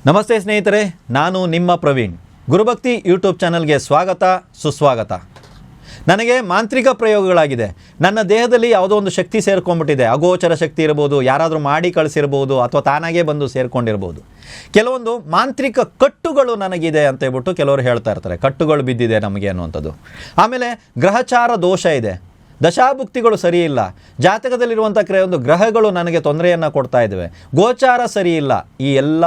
ನಮಸ್ತೆ ಸ್ನೇಹಿತರೆ, ನಾನು ನಿಮ್ಮ ಪ್ರವೀಣ್. ಗುರುಭಕ್ತಿ ಯೂಟ್ಯೂಬ್ ಚಾನಲ್ಗೆ ಸ್ವಾಗತ ಸುಸ್ವಾಗತ. ನನಗೆ ಮಾಂತ್ರಿಕ ಪ್ರಯೋಗಗಳಾಗಿದೆ. ನನ್ನ ದೇಹದಲ್ಲಿ ಯಾವುದೋ ಒಂದು ಶಕ್ತಿ ಸೇರ್ಕೊಂಡ್ಬಿಟ್ಟಿದೆ. ಅಗೋಚರ ಶಕ್ತಿ ಇರ್ಬೋದು, ಯಾರಾದರೂ ಮಾಡಿ ಕಳಿಸಿರ್ಬೋದು, ಅಥವಾ ತಾನಾಗೇ ಬಂದು ಸೇರ್ಕೊಂಡಿರ್ಬೋದು. ಕೆಲವೊಂದು ಮಾಂತ್ರಿಕ ಕಟ್ಟುಗಳು ನನಗಿದೆ ಅಂತ ಹೇಳ್ಬಿಟ್ಟು ಕೆಲವರು ಹೇಳ್ತಾ ಇರ್ತಾರೆ. ಕಟ್ಟುಗಳು ಬಿದ್ದಿದೆ ನಮಗೆ ಅನ್ನುವಂಥದ್ದು. ಆಮೇಲೆ ಗ್ರಹಚಾರ ದೋಷ ಇದೆ, ದಶಾಭುಕ್ತಿಗಳು ಸರಿ ಇಲ್ಲ, ಜಾತಕದಲ್ಲಿರುವಂಥ ಒಂದು ಗ್ರಹಗಳು ನನಗೆ ತೊಂದರೆಯನ್ನು ಕೊಡ್ತಾ ಇದ್ದಾವೆ, ಗೋಚಾರ ಸರಿ ಇಲ್ಲ. ಈ ಎಲ್ಲ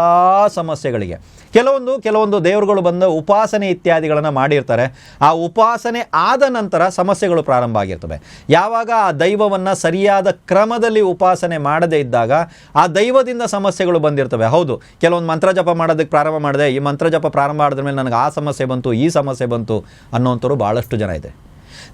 ಸಮಸ್ಯೆಗಳಿಗೆ ಕೆಲವೊಂದು ದೇವರುಗಳು ಬಂದ ಉಪಾಸನೆ ಇತ್ಯಾದಿಗಳನ್ನು ಮಾಡಿರ್ತಾರೆ. ಆ ಉಪಾಸನೆ ಆದ ನಂತರ ಸಮಸ್ಯೆಗಳು ಪ್ರಾರಂಭ ಆಗಿರ್ತವೆ. ಯಾವಾಗ ಆ ದೈವವನ್ನು ಸರಿಯಾದ ಕ್ರಮದಲ್ಲಿ ಉಪಾಸನೆ ಮಾಡದೇ ಇದ್ದಾಗ ಆ ದೈವದಿಂದ ಸಮಸ್ಯೆಗಳು ಬಂದಿರ್ತವೆ. ಹೌದು, ಕೆಲವೊಂದು ಮಂತ್ರ ಜಪ ಮಾಡೋದಕ್ಕೆ ಪ್ರಾರಂಭ ಮಾಡಿದೆ, ಈ ಮಂತ್ರ ಜಪ ಪ್ರಾರಂಭ ಮಾಡಿದ ಮೇಲೆ ನನಗೆ ಆ ಸಮಸ್ಯೆ ಬಂತು, ಈ ಸಮಸ್ಯೆ ಬಂತು ಅನ್ನೋಂಥವ್ರು ಭಾಳಷ್ಟು ಜನ ಇದೆ.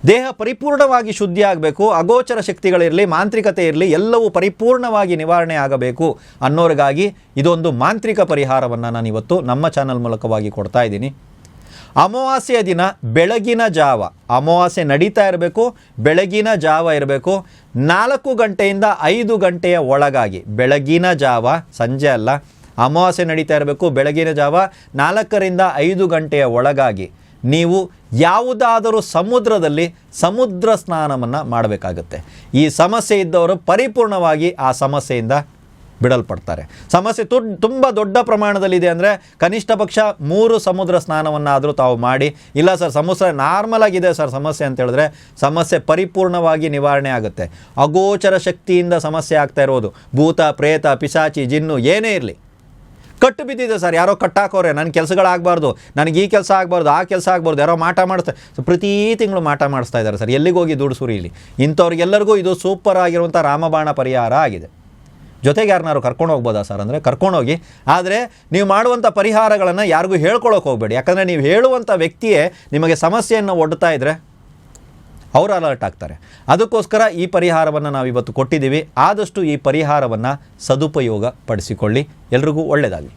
ದೇಹ ಪರಿಪೂರ್ಣವಾಗಿ ಶುದ್ಧಿ ಆಗಬೇಕು, ಅಗೋಚರ ಶಕ್ತಿಗಳಿರಲಿ, ಮಾಂತ್ರಿಕತೆ ಇರಲಿ, ಎಲ್ಲವೂ ಪರಿಪೂರ್ಣವಾಗಿ ನಿವಾರಣೆ ಆಗಬೇಕು ಅನ್ನೋರಿಗಾಗಿ ಇದೊಂದು ಮಾಂತ್ರಿಕ ಪರಿಹಾರವನ್ನು ನಾನು ಇವತ್ತು ನಮ್ಮ ಚಾನಲ್ ಮೂಲಕವಾಗಿ ಕೊಡ್ತಾ ಇದ್ದೀನಿ. ಅಮಾವಾಸ್ಯೆಯ ದಿನ ಬೆಳಗಿನ ಜಾವ, ಅಮಾವಾಸ್ಯೆ ನಡೀತಾ ಇರಬೇಕು, ಬೆಳಗಿನ ಜಾವ ಇರಬೇಕು. 4 ಗಂಟೆಯಿಂದ 5 ಗಂಟೆಯ ಒಳಗಾಗಿ, ಬೆಳಗಿನ ಜಾವ, ಸಂಜೆ ಅಲ್ಲ, ಅಮಾವಾಸ್ಯೆ ನಡೀತಾ ಇರಬೇಕು, ಬೆಳಗಿನ ಜಾವ 4ರಿಂದ 5 ಗಂಟೆಯ ಒಳಗಾಗಿ ನೀವು ಯಾವುದಾದರೂ ಸಮುದ್ರದಲ್ಲಿ ಸಮುದ್ರ ಸ್ನಾನವನ್ನು ಮಾಡಬೇಕಾಗುತ್ತೆ. ಈ ಸಮಸ್ಯೆ ಇದ್ದವರು ಪರಿಪೂರ್ಣವಾಗಿ ಆ ಸಮಸ್ಯೆಯಿಂದ ಬಿಡಲ್ಪಡ್ತಾರೆ. ಸಮಸ್ಯೆ ತುಂಬ ದೊಡ್ಡ ಪ್ರಮಾಣದಲ್ಲಿದೆ ಅಂದರೆ ಕನಿಷ್ಠ ಪಕ್ಷ 3 ಸಮುದ್ರ ಸ್ನಾನವನ್ನಾದರೂ ತಾವು ಮಾಡಿ. ಇಲ್ಲ ಸರ್, ಸಮಸ್ಯೆ ನಾರ್ಮಲ್ ಆಗಿದೆ ಸರ್ ಸಮಸ್ಯೆ ಅಂತ ಹೇಳಿದ್ರೆ ಸಮಸ್ಯೆ ಪರಿಪೂರ್ಣವಾಗಿ ನಿವಾರಣೆ ಆಗುತ್ತೆ. ಅಗೋಚರ ಶಕ್ತಿಯಿಂದ ಸಮಸ್ಯೆ ಆಗ್ತಾ ಇರೋದು, ಭೂತ ಪ್ರೇತ ಪಿಶಾಚಿ ಜಿನ್ನು ಏನೇ ಇರಲಿ, ಕಟ್ಟು ಬಿದ್ದಿದೆ ಸರ್, ಯಾರೋ ಕಟ್ಟಾಕೋರೆ, ನನ್ನ ಕೆಲಸಗಳಾಗಬಾರ್ದು, ನನಗೆ ಈ ಕೆಲಸ ಆಗಬಾರ್ದು, ಆ ಕೆಲಸ ಆಗಬಾರ್ದು, ಯಾರೋ ಮಾಟ ಮಾಡಿಸ್ತಾರೆ, ಪ್ರತಿ ತಿಂಗಳು ಮಾಟ ಮಾಡಿಸ್ತಾ ಇದ್ದಾರೆ ಸರ್, ಎಲ್ಲಿಗೆ ಹೋಗಿ ದುಡ್ಡು ಸುರಿಲಿ. ಇಂಥವ್ರಿಗೆಲ್ಲರಿಗೂ ಇದು ಸೂಪರ್ ಆಗಿರುವಂಥ ರಾಮಬಾಣ ಪರಿಹಾರ ಆಗಿದೆ. ಜೊತೆಗೆ ಯಾರನ್ನಾರು ಕರ್ಕೊಂಡು ಹೋಗ್ಬೋದಾ ಸರ್ ಅಂದರೆ ಕರ್ಕೊಂಡೋಗಿ. ಆದರೆ ನೀವು ಮಾಡುವಂಥ ಪರಿಹಾರಗಳನ್ನು ಯಾರಿಗೂ ಹೇಳ್ಕೊಳಕ್ಕೆ ಹೋಗಬೇಡಿ. ಯಾಕಂದರೆ ನೀವು ಹೇಳುವಂಥ ವ್ಯಕ್ತಿಯೇ ನಿಮಗೆ ಸಮಸ್ಯೆಯನ್ನು ಒಡ್ತಾ ಇದ್ದರೆ ಅವರು ಅಲರ್ಟ್ ಆಗ್ತಾರೆ. ಅದಕ್ಕೋಸ್ಕರ ಈ ಪರಿಹಾರವನ್ನು ನಾವು ಇವತ್ತು ಕೊಟ್ಟಿದ್ದೀವಿ. ಆದಷ್ಟು ಈ ಪರಿಹಾರವನ್ನು ಸದುಪಯೋಗ ಪಡಿಸಿಕೊಳ್ಳಿ. ಎಲ್ರಿಗೂ ಒಳ್ಳೆಯದಾಗಲಿ.